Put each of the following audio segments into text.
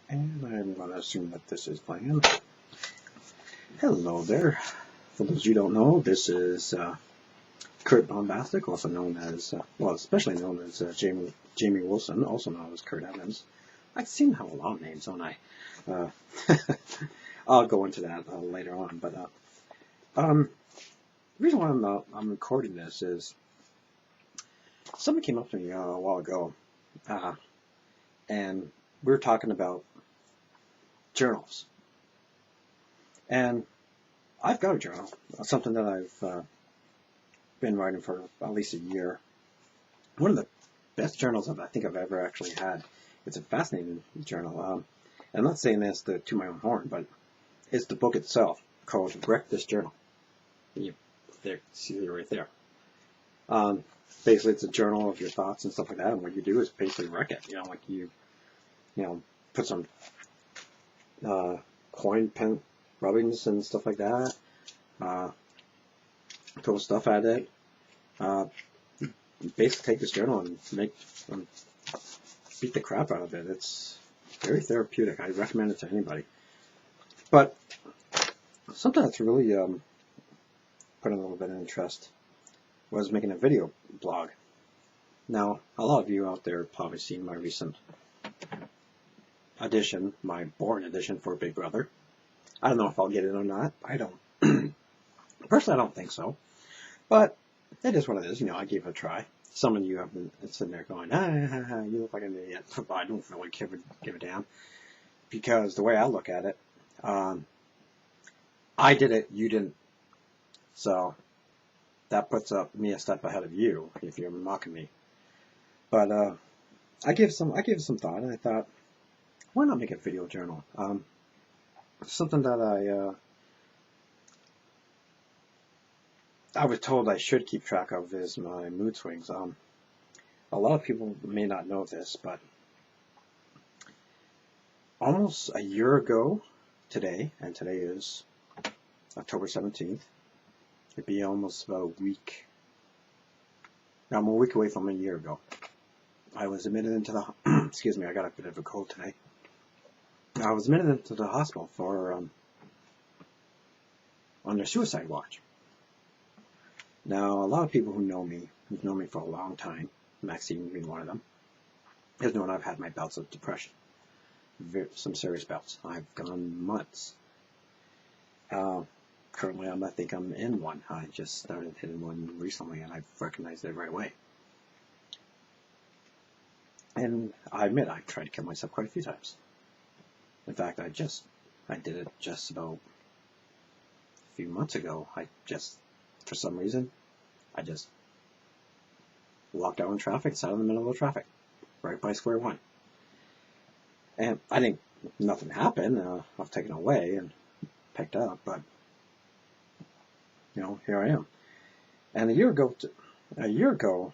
And I'm going to assume that this is playing. Hello there. For those of you who don't know, this is Curt Bombastic, also known as, well, especially known as Jamie Wilson, also known as Curt Evans. I seem to have a lot of names, don't I? Uh, I'll go into that later on. But the reason why I'm recording this is someone came up to me a while ago, and we were talking about journals. And I've got a journal, something that I've been writing for at least a year. One of the best journals I think I've ever actually had. It's a fascinating journal. And I'm not saying this to my own horn, but it's the book itself called Wreck This Journal. You see it right there. Basically, it's a journal of your thoughts and stuff like that. And what you do is basically wreck it. Like you put some coin pen rubbings and stuff like that. Throw stuff at it. Basically take this journal and beat the crap out of it. It's very therapeutic. I recommend it to anybody. But something that's really put a little bit of interest was making a video blog. Now, a lot of you out there have probably seen my recent audition, my boring audition for Big Brother. I don't know if I'll get it or not. I don't. Personally, I don't think so. But it is what it is. I gave it a try. Some of you have been sitting there going, you look like an idiot. But I don't really give a damn. Because the way I look at it, I did it, you didn't. So that puts up me a step ahead of you if you're mocking me. But I gave some thought, and I thought, why not make a video journal? Something that I was told I should keep track of is my mood swings. A lot of people may not know this, but almost a year ago today, and today is October 17th, it'd be almost about a week. Now, I'm a week away from a year ago. I was admitted into the, excuse me, I got a bit of a cold today. I was admitted into the hospital for, under suicide watch. Now, a lot of people who've known me for a long time, Maxine being one of them, has known I've had my bouts of depression. Some serious bouts. I've gone months. Currently, I think I'm in one. I just started hitting one recently, and I've recognized it right away. And I admit I tried to kill myself quite a few times. In fact, I did it just about a few months ago. For some reason, I just walked out in traffic, sat in the middle of traffic, right by square one. And I think nothing happened. I was taken away and picked up, but here I am. And a year ago,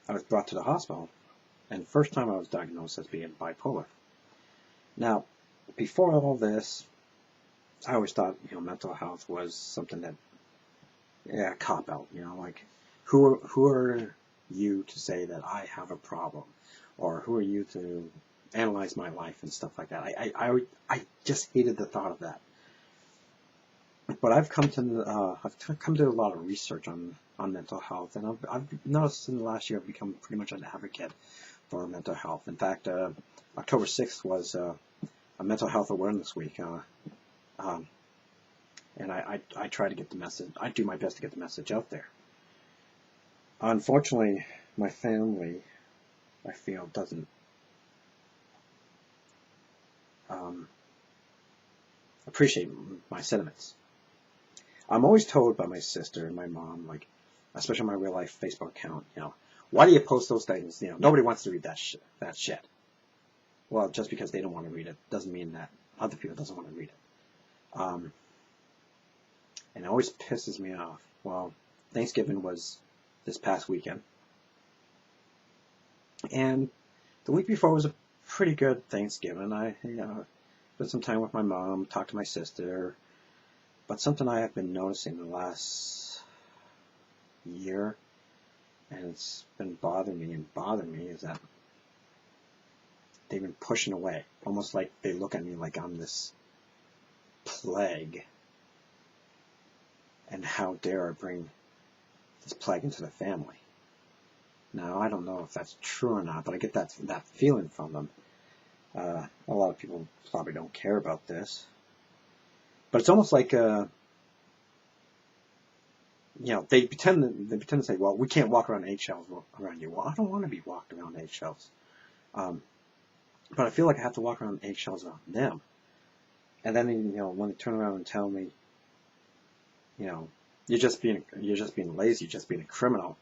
I was brought to the hospital, and the first time I was diagnosed as being bipolar. Now, before all this, I always thought mental health was something that cop out. Like who are you to say that I have a problem, or who are you to analyze my life and stuff like that? I just hated the thought of that. But I've come to do a lot of research on mental health, and I've noticed in the last year I've become pretty much an advocate for mental health. In fact, October 6th was a mental health awareness week, and I try to get the message. I do my best to get the message out there. Unfortunately, my family, I feel, doesn't appreciate my sentiments. I'm always told by my sister and my mom, like, especially my real life Facebook account, why do you post those things? Nobody wants to read that shit. Well, just because they don't want to read it doesn't mean that other people doesn't want to read it. And it always pisses me off. Well, Thanksgiving was this past weekend, and the week before was a pretty good Thanksgiving. I spent some time with my mom, talked to my sister. But something I have been noticing the last year, and it's been bothering me, is that they've been pushing away, almost like they look at me like I'm this plague. And how dare I bring this plague into the family? Now, I don't know if that's true or not, but I get that feeling from them. A lot of people probably don't care about this. But it's almost like, they pretend to say, well, we can't walk around eggshells around you. Well, I don't want to be walked around eggshells. But I feel like I have to walk around eggshells around them. And then, when they turn around and tell me, you're just being lazy, you're just being a criminal.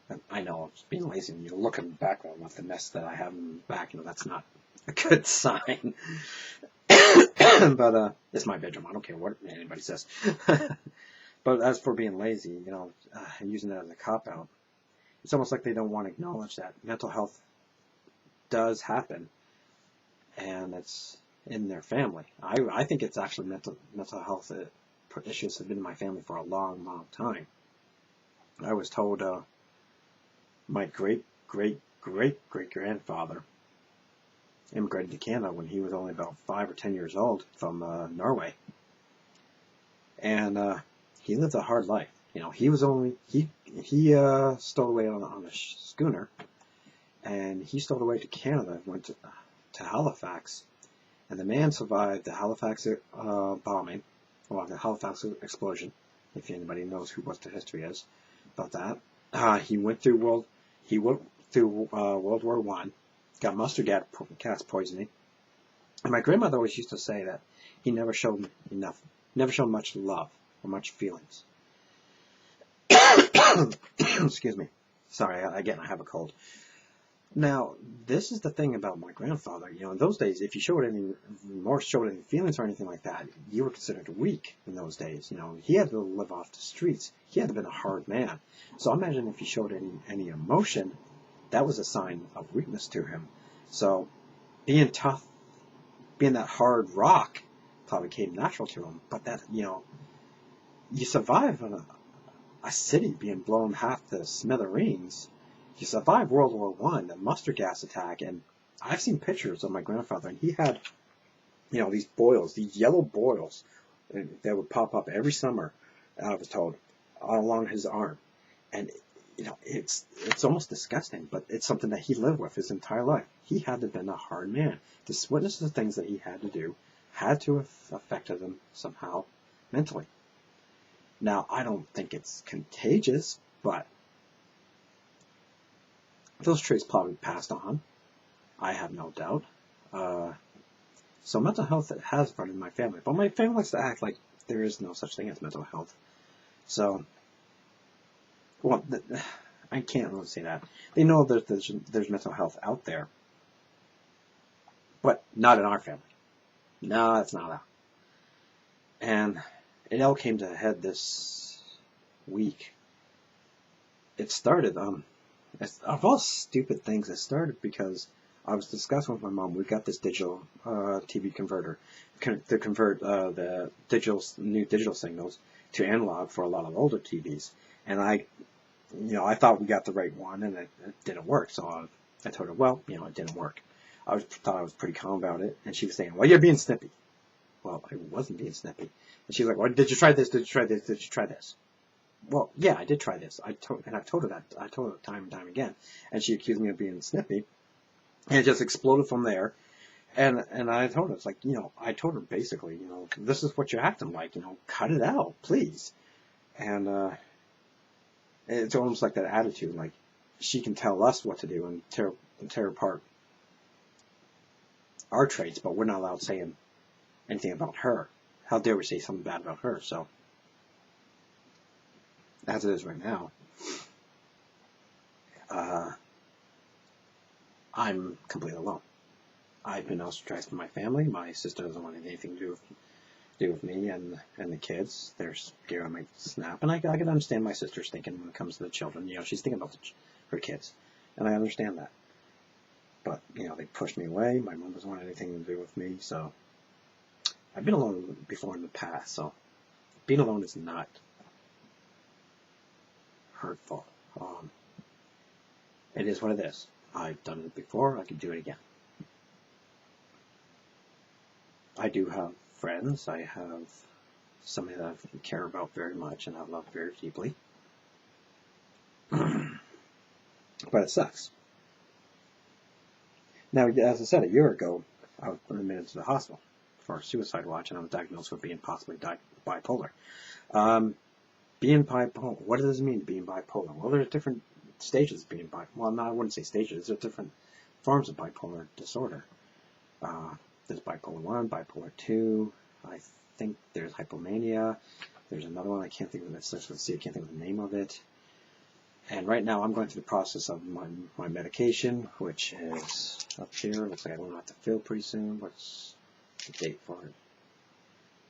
And I know I'm just being lazy, and you look in the background with the mess that I have in the back, that's not a good sign. But it's my bedroom. I don't care what anybody says. But as for being lazy, and using that as a cop-out, it's almost like they don't want to acknowledge that mental health does happen, and it's in their family. I think it's actually mental health issues have been in my family for a long, long time. I was told my great-great-great-great-grandfather immigrated to Canada when he was only about 5 or 10 years old from Norway. And he lived a hard life. He stowed away on a schooner, and he stowed away to Canada, went to Halifax, and the man survived the Halifax bombing, or the Halifax explosion, if anybody knows what the history is about that. He went through World War I, got mustard gas poisoning, and my grandmother always used to say that he never showed much love or much feelings. Excuse me. Sorry, again, I have a cold. Now, this is the thing about my grandfather. In those days, if you showed any remorse, showed any feelings or anything like that, you were considered weak in those days. He had to live off the streets. He had to have been a hard man. So imagine if he showed any emotion, that was a sign of weakness to him. So being tough, being that hard rock, probably came natural to him. But that, you survive in a city being blown half to smithereens. He survived World War I, the mustard gas attack, and I've seen pictures of my grandfather, and he had, these boils, these yellow boils, that would pop up every summer, I was told, all along his arm. And, it's almost disgusting, but it's something that he lived with his entire life. He had to have been a hard man. To witness the things that he had to do had to have affected him somehow mentally. Now, I don't think it's contagious, but those traits probably passed on. I have no doubt. So mental health has run in my family. But my family likes to act like there is no such thing as mental health. So, well, I can't really say that. They know that there's mental health out there. But not in our family. No, it's not out. And it all came to a head this week. It started, of all stupid things, it started because I was discussing with my mom. We've got this digital TV converter to convert the new digital signals to analog for a lot of older TVs. And I thought we got the right one, and it didn't work. So I told her, well, it didn't work. Thought I was pretty calm about it, and she was saying, well, you're being snippy. Well, I wasn't being snippy. And she's like, well, did you try this? Did you try this? Did you try this? Well, yeah, I did try this. I've told her that. I told her time and time again. And she accused me of being snippy. And it just exploded from there. And I told her, it's like, I told her basically, this is what you're acting like, cut it out, please. And it's almost like that attitude, like she can tell us what to do and tear apart our traits, but we're not allowed saying anything about her. How dare we say something bad about her? So, as it is right now, I'm completely alone. I've been ostracized from my family. My sister doesn't want anything to do with me and the kids. They're scared I might snap. And I can understand my sister's thinking when it comes to the children. She's thinking about her kids. And I understand that. But, they pushed me away. My mom doesn't want anything to do with me. So, I've been alone before in the past. So, being alone is not hurtful. It is what it is. I've done it before. I can do it again. I do have friends. I have somebody that I care about very much and I love very deeply. But it sucks. Now, as I said, a year ago, I was admitted to the hospital for a suicide watch, and I was diagnosed with being possibly bipolar. Being bipolar, what does it mean, being bipolar? Well, there's different stages of being bipolar. Well, no, I wouldn't say stages. There's different forms of bipolar disorder. There's bipolar 1, bipolar 2. I think there's hypomania. There's another one. I can't think of it. Let's see. I can't think of the name of it. And right now I'm going through the process of my medication, which is up here. Looks like I don't have to fill pretty soon. What's the date for it?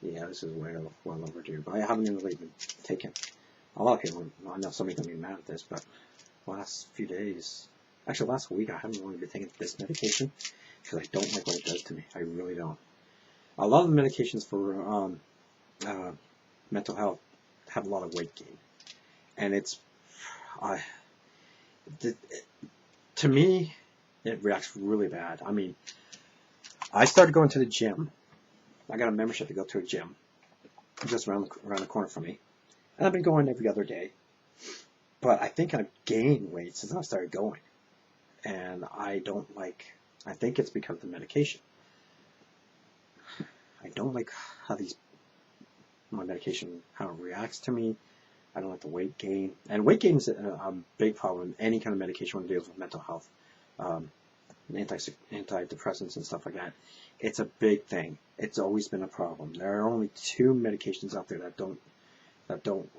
Yeah, this is way well overdue. But I haven't even really been taking. A lot of people, I know somebody's going to be mad at this, but last few days, actually last week, I haven't really been taking this medication because I don't like what it does to me. I really don't. A lot of the medications for mental health have a lot of weight gain. And it's to me, it reacts really bad. I mean, I started going to the gym. I got a membership to go to a gym just around the corner from me. And I've been going every other day. But I think I've gained weight since I started going. And I think it's because of the medication. I don't like how my medication, how it reacts to me. I don't like the weight gain. And weight gain is a big problem in any kind of medication when it deals with mental health. Antidepressants and stuff like that. It's a big thing. It's always been a problem. There are only 2 medications out there that don't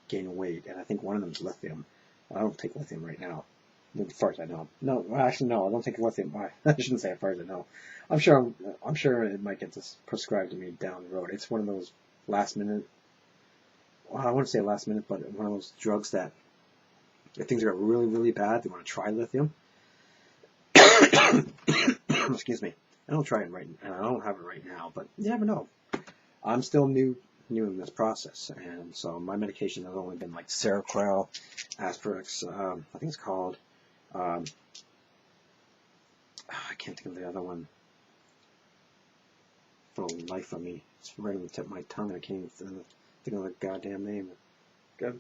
gain weight, and I think one of them is lithium. I don't take lithium right now, as far as I know. No, actually, no, I don't take lithium. I shouldn't say as far as I know. I'm sure it might get prescribed to me down the road. It's one of those last minute. Well, I wouldn't say last minute, but one of those drugs that if things are really, really bad, they want to try lithium. Excuse me. I don't try it right, and I don't have it right now, but you never know. I'm still new in this process, and so my medication has only been like Seroquel, Asparix, I think it's called, I can't think of the other one for the life of me. It's right on the tip of my tongue, I can't even think of the goddamn name. God.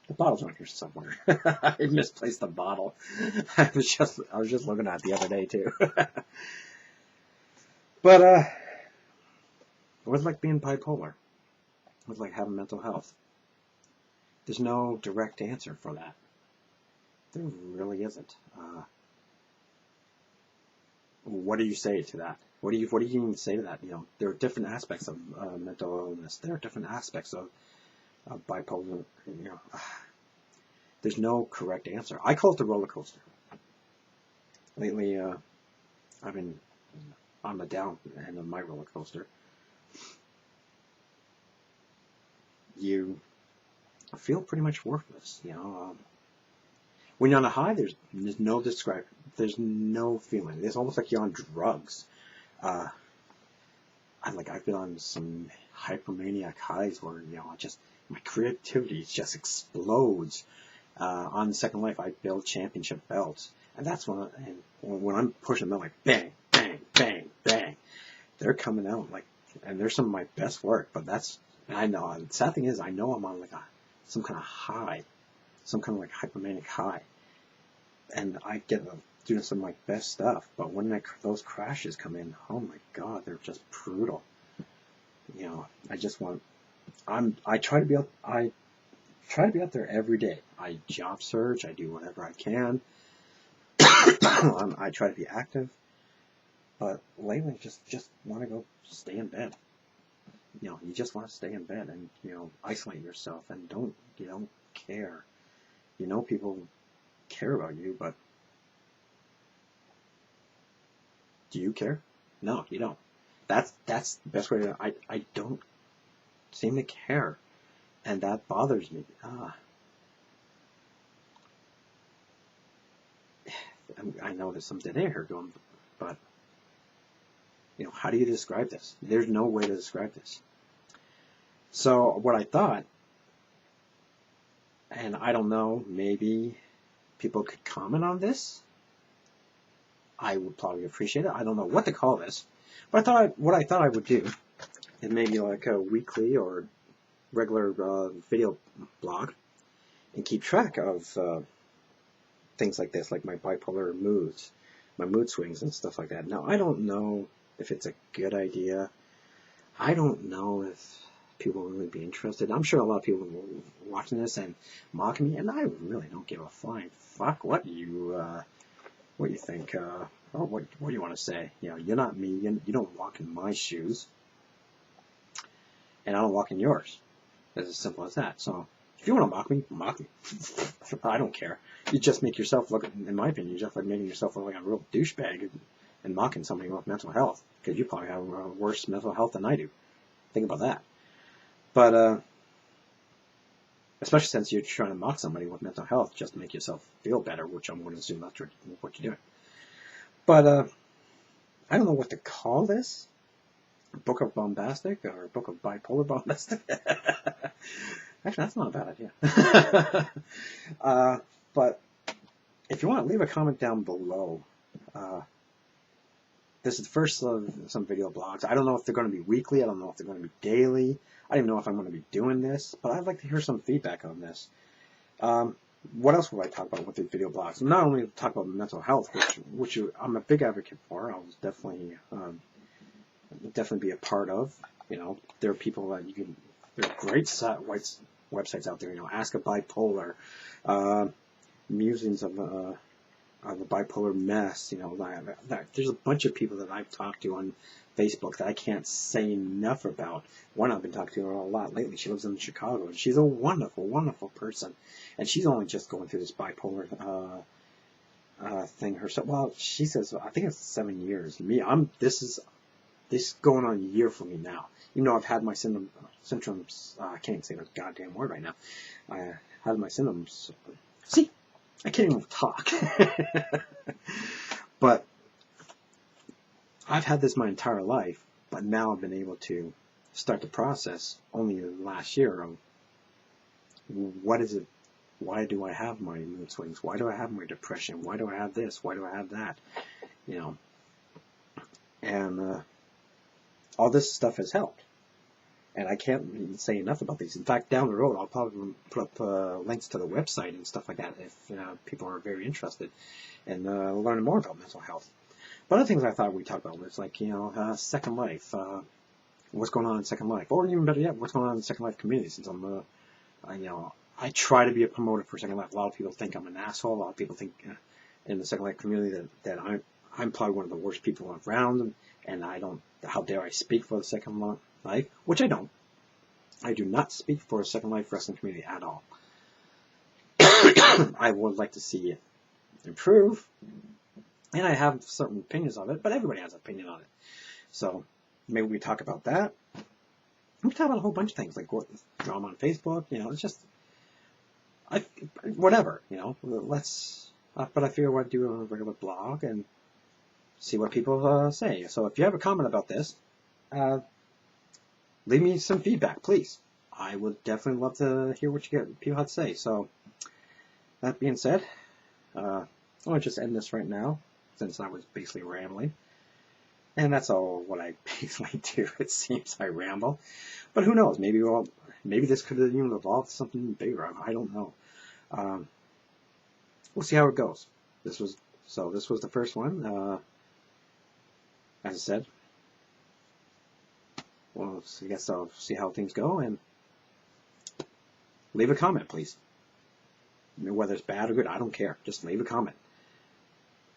The bottle's on here somewhere. I misplaced the bottle. I was just looking at it the other day too. But what's like being bipolar? What's like having mental health? There's no direct answer for that. There really isn't. What do you say to that? What do you even say to that? You know, there are different aspects of mental illness. There are different aspects of bipolar. You know, there's no correct answer. I call it the roller coaster. Lately, I've been on the down end of my roller coaster. You feel pretty much worthless, you know. When you're on a high, there's no there's no feeling. It's almost like you're on drugs. I've been on some hypomaniac highs where, you know, just my creativity just explodes. On the Second Life, I build championship belts, and that's when I'm pushing them, like bang, bang, bang, bang. They're coming out like, and they're some of my best work. But I know. The sad thing is, I know I'm on like some kind of high, some kind of like hypomanic high, and I get doing some of my best stuff. But when those crashes come in, oh my God, they're just brutal. You know, I try to be out there every day. I job search. I do whatever I can. I try to be active. But lately, just want to go stay in bed. You know, you just want to stay in bed and, you know, isolate yourself and you don't care. You know, people care about you, but do you care? No, you don't. That's the best way to. I don't seem to care, and that bothers me. I know there's some dead air here going, but you know, how do you describe this? There's no way to describe this. So what I thought, and I don't know, maybe people could comment on this. I would probably appreciate it. I don't know what to call this. But what I thought I would do is maybe like a weekly or regular video blog and keep track of things like this, like my bipolar moods, my mood swings and stuff like that. Now, I don't know if it's a good idea. I don't know if people will really be interested. I'm sure a lot of people will be watching this and mocking me, and I really don't give a flying fuck what you think. Or what do you want to say? You know, you're not me. You don't walk in my shoes, and I don't walk in yours. It's as simple as that. So, if you want to mock me, mock me. I don't care. You just make yourself look, in my opinion, you just like making yourself look like a real douchebag and mocking somebody with mental health, because you probably have worse mental health than I do. Think about that. But especially since you're trying to mock somebody with mental health just to make yourself feel better, which I'm going to assume that's what you're doing. But I don't know what to call this. A book of bombastic or a book of bipolar bombastic. Actually, that's not a bad idea. But if you want, leave a comment down below. This is the first of some video blogs. I don't know if they're going to be weekly. I don't know if they're going to be daily. I don't even know if I'm going to be doing this, but I'd like to hear some feedback on this. What else will I talk about with these video blogs? Not only talk about mental health, which I'm a big advocate for. I'll definitely be a part of. You know, there are people that there are great websites out there. You know, Ask a Bipolar, Musings of the Bipolar Mess. You know, there's a bunch of people that I've talked to on Facebook that I can't say enough about. One I've been talking to her a lot lately. She lives in Chicago, and she's a wonderful, wonderful person. And she's only just going through this bipolar thing herself. Well, she says, I think it's 7 years. Me, this is going on a year for me now. Even though I've had my symptoms, I can't say the goddamn word right now. I had my symptoms. See, I can't even talk. But I've had this my entire life, but now I've been able to start the process only in the last year of what is it, why do I have my mood swings, why do I have my depression, why do I have this, why do I have that, you know, and all this stuff has helped, and I can't say enough about these. In fact, down the road I'll probably put up links to the website and stuff like that if people are very interested in learning more about mental health. But other things I thought we'd talk about was like, you know, Second Life, what's going on in Second Life, or even better yet, what's going on in the Second Life community. Since I'm, you know, I try to be a promoter for Second Life. A lot of people think I'm an asshole. A lot of people think in the Second Life community that I'm probably one of the worst people around, and I don't. How dare I speak for the Second Life? Which I don't. I do not speak for a Second Life wrestling community at all. I would like to see it improve. And I have certain opinions of it, but everybody has an opinion on it. So maybe we talk about that. We talk about a whole bunch of things, like drama on Facebook. You know, it's just, whatever. You know, let's. But I figure I'd do a regular blog and see what people say. So if you have a comment about this, leave me some feedback, please. I would definitely love to hear what people have to say. So that being said, I'll just end this right now, since I was basically rambling. And that's all what I basically do. It seems I ramble. But who knows? Maybe this could have even evolved to something bigger. I don't know. We'll see how it goes. This was the first one. As I said, well, I guess I'll see how things go, and leave a comment, please. Whether it's bad or good, I don't care. Just leave a comment.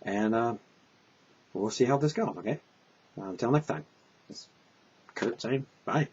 And we'll see how this goes, okay? Until next time. This is Curt saying bye.